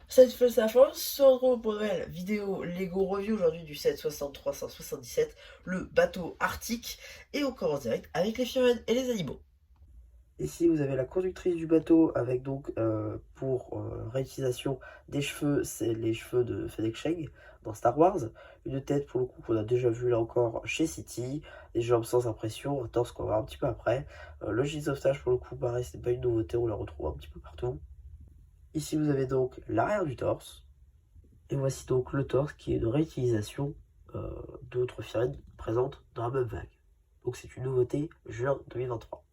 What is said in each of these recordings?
Ça fait ça France, on se retrouve pour une nouvelle vidéo Lego Review aujourd'hui du set 6377, le bateau arctique, et on commence direct avec les figurines et les animaux. Ici, vous avez la conductrice du bateau avec donc pour réutilisation des cheveux, c'est les cheveux de Fennec Shand dans Star Wars. Une tête pour le coup qu'on a déjà vu là encore chez City, des jambes sans impression, un torse qu'on va voir un petit peu après. Le gilet de sauvetage pour le coup, pareil, c'est pas une nouveauté, on la retrouve un petit peu partout. Ici, vous avez donc l'arrière du torse. Et voici donc le torse qui est une réutilisation d'autres figurines présentes dans la même vague. Donc c'est une nouveauté juin 2023.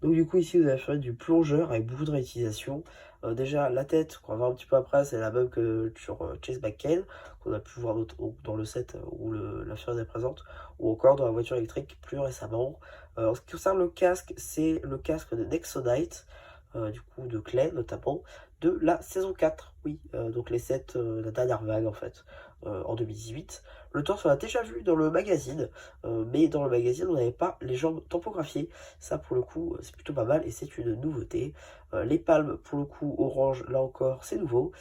Donc du coup ici vous avez fait du plongeur avec beaucoup de réutilisation. Déjà la tête qu'on va voir un petit peu après c'est la même que sur Chase McCain qu'on a pu voir dans le set où la figurine est présente ou encore dans la voiture électrique plus récemment. En ce qui concerne le casque, c'est le casque de Nexonite, du coup de Clay notamment, de la saison 4. Oui, donc les sets, la dernière vague en fait, en 2018. Le torse on l'a déjà vu dans le magazine, mais dans le magazine on n'avait pas les jambes tampographiées. Ça pour le coup c'est plutôt pas mal et c'est une nouveauté. Les palmes pour le coup orange là encore c'est nouveau.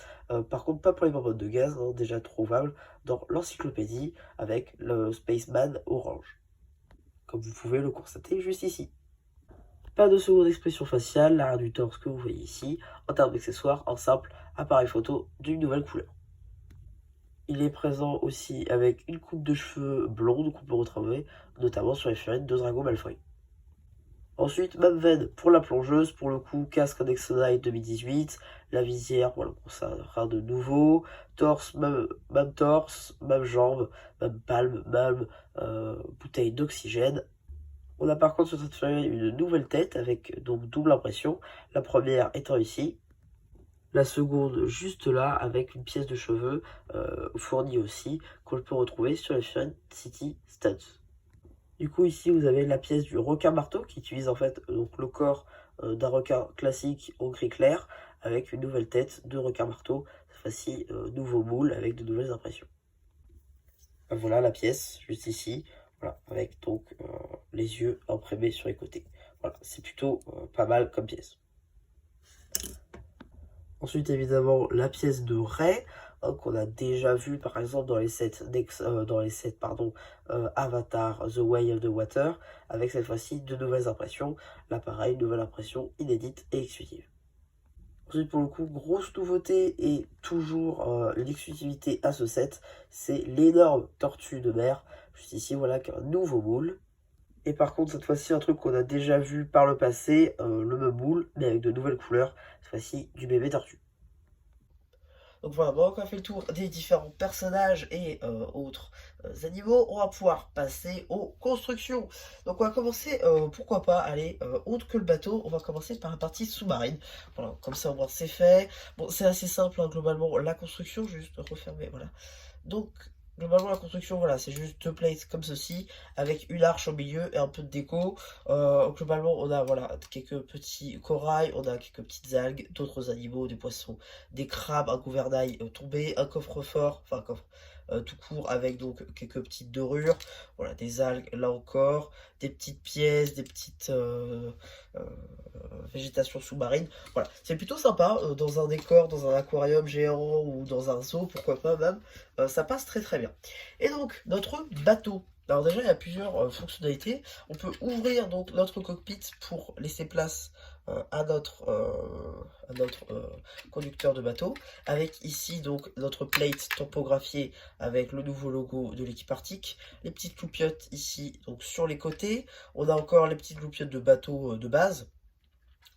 Par contre pas pour les bonbonnes de gaz, hein, déjà trouvables dans l'encyclopédie avec le Spaceman orange. Comme vous pouvez le constater juste ici. Pas de seconde expression faciale, l'arrière du torse que vous voyez ici, en termes d'accessoires, un simple appareil photo d'une nouvelle couleur. Il est présent aussi avec une coupe de cheveux blonde qu'on peut retrouver notamment sur les figurines de Drago Malfoy. Ensuite, même veine pour la plongeuse, pour le coup, casque Nexonite 2018, la visière, voilà, bon, ça rien de nouveau, torse, même torse, même jambe, même palme, même bouteille d'oxygène. On a par contre sur cette feuille une nouvelle tête avec donc double impression, la première étant ici, la seconde juste là avec une pièce de cheveux fournie aussi, qu'on peut retrouver sur les figurines City Studs. Du coup, ici, vous avez la pièce du requin-marteau qui utilise en fait donc le corps d'un requin classique au gris clair avec une nouvelle tête de requin-marteau, cette fois-ci nouveau moule avec de nouvelles impressions. Voilà la pièce, juste ici, voilà, avec donc les yeux imprimés sur les côtés. Voilà, c'est plutôt pas mal comme pièce. Ensuite, évidemment, la pièce de Rey, hein, qu'on a déjà vu par exemple dans les sets pardon, Avatar, The Way of the Water, avec cette fois-ci de nouvelles impressions. Là, pareil, nouvelle impression inédite et exclusive. Ensuite, pour le coup, grosse nouveauté et toujours l'exclusivité à ce set, c'est l'énorme tortue de mer. Juste ici, voilà, qu'un nouveau moule. Et par contre, cette fois-ci, un truc qu'on a déjà vu par le passé, le même moule, mais avec de nouvelles couleurs, cette fois-ci du bébé tortue. Donc voilà, bon, on a fait le tour des différents personnages et autres animaux, on va pouvoir passer aux constructions. Donc on va commencer, pourquoi pas, aller autre que le bateau, on va commencer par la partie sous-marine. Voilà, comme ça au moins c'est fait. Bon, c'est assez simple, hein, globalement, la construction, juste refermer, voilà. Donc, globalement, la construction, voilà, c'est juste deux plates comme ceci, avec une arche au milieu et un peu de déco. Globalement, on a voilà, quelques petits corails, on a quelques petites algues, d'autres animaux, des poissons, des crabes, un gouvernail tombé, un coffre-fort, enfin un coffre tout court avec donc quelques petites dorures, voilà, des algues là encore, des petites pièces, des petites végétation sous-marine. Voilà, c'est plutôt sympa dans un décor, dans un aquarium géant ou dans un zoo, pourquoi pas même. Ça passe très très bien. Et donc, notre bateau. Alors déjà, il y a plusieurs fonctionnalités. On peut ouvrir donc notre cockpit pour laisser place à notre conducteur de bateau. Avec ici donc notre plate tampographiée avec le nouveau logo de l'équipe Arctique. Les petites loupiottes ici donc sur les côtés. On a encore les petites loupiottes de bateau de base.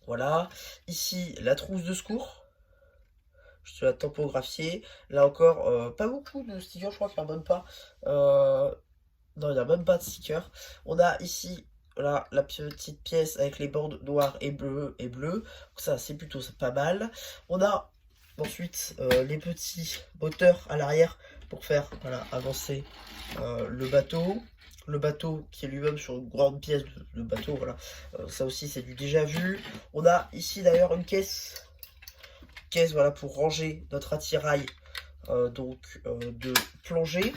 Voilà. Ici, la trousse de secours. Je te la tampographiée. Là encore, pas beaucoup de stickers, je crois qu'il n'y en a même pas. Non, il n'y a même pas de stickers. On a ici voilà, la petite pièce avec les bandes noires et bleues. Ça, c'est plutôt pas mal. On a ensuite les petits moteurs à l'arrière pour faire voilà, avancer le bateau. Le bateau qui est lui-même sur une grande pièce de bateau, voilà. Ça aussi, c'est du déjà vu. On a ici d'ailleurs une caisse voilà, pour ranger notre attirail de plongée.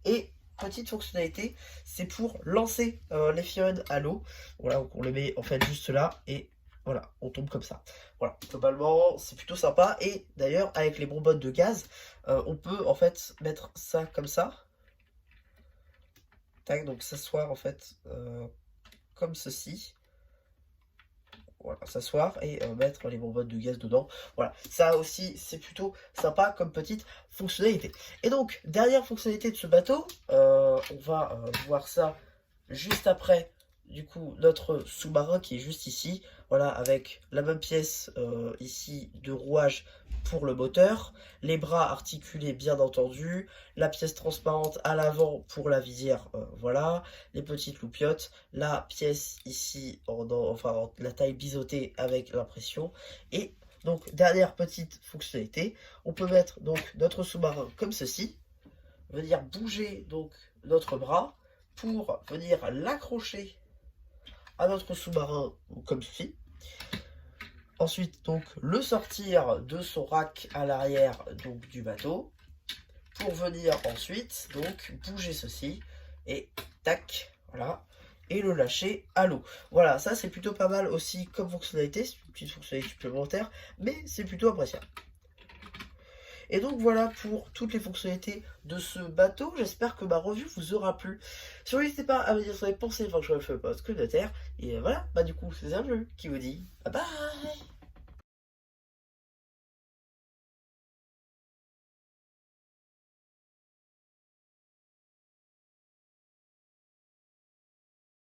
Et petite fonctionnalité, c'est pour lancer les figurines à l'eau. Voilà, donc on le met en fait juste là et Voilà, on tombe comme ça. Voilà, globalement, c'est plutôt sympa. Et d'ailleurs, avec les bonbonnes de gaz, on peut en fait mettre ça comme ça. Tac, donc s'asseoir en fait comme ceci. Voilà, s'asseoir et mettre les bonbonnes de gaz dedans. Voilà, ça aussi, c'est plutôt sympa comme petite fonctionnalité. Et donc, dernière fonctionnalité de ce bateau, on va voir ça juste après, du coup, notre sous-marin qui est juste ici. Voilà, avec la même pièce ici de rouage pour le moteur, les bras articulés bien entendu, la pièce transparente à l'avant pour la visière, voilà, les petites loupiottes, la pièce ici, la taille biseautée avec l'impression, et donc dernière petite fonctionnalité, on peut mettre donc notre sous-marin comme ceci, venir bouger donc notre bras pour venir l'accrocher à notre sous-marin comme ceci. Ensuite, donc, le sortir de son rack à l'arrière donc du bateau pour venir ensuite donc bouger ceci et tac, voilà, et le lâcher à l'eau. Voilà, ça c'est plutôt pas mal aussi comme fonctionnalité, c'est une petite fonctionnalité supplémentaire, mais c'est plutôt appréciable. Et donc voilà pour toutes les fonctionnalités de ce bateau. J'espère que ma revue vous aura plu. Surtout n'hésitez pas à me dire ce que vous avez pensé, enfin que je fais pas ce que de terre. Et voilà, bah du coup c'est un jeu qui vous dit bye bye.